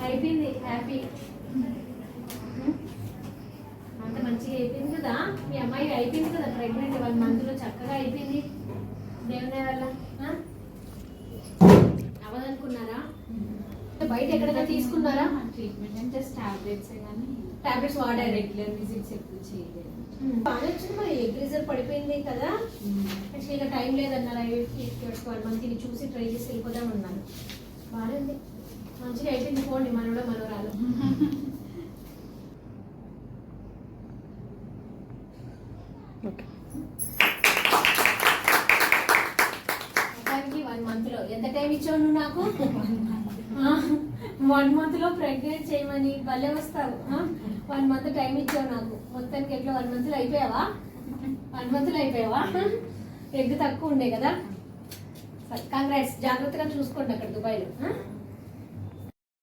అయిపోయింది హ్యాపీ. అంత మంచిగా అయిపోయింది కదా మీ అమ్మాయి, అయిపోయింది కదా ప్రెగ్నెంట్ 1 month లో చక్కగా అయిపోయింది దేవుని వల్ల. అవ్వదనుకున్నారా? బయట ఎక్కడైనా తీసుకున్నారా ట్రీట్మెంట్? అంటే టాబ్లెట్స్ కానీ టాబ్లెట్స్ వాడారు. రెగ్యులర్ విజిట్స్ ఎప్పుడు చేయలేదు. బాగా వచ్చింది మరి, ఎగ్ రిజల్ట్ పడిపోయింది కదా. యాక్చువల్గా టైం లేదన్నారు 1 month ఇది చూసి ట్రై చేసి వెళ్ళిపోదాం అన్నాను. బాగానే ఉంది, మంచిగా అయిపోయింది. పోండి మనోడ మనోరాలు. మొత్తానికి 1 month లో ఎంత టైం ఇచ్చావు నువ్వు నాకు? 1 month లో ప్రెగ్నెంట్ చేయమని భలే వస్తావు. 1 month టైం ఇచ్చావు నాకు. మొత్తానికి ఎట్లా 1 month లో అయిపోయావా? 1 month లో అయిపోయావా? ఎగ్ తక్కువ ఉండే కదా. కంగ్రాట్స్. జాగ్రత్తగా చూసుకోండి అక్కడ దుబాయ్లో.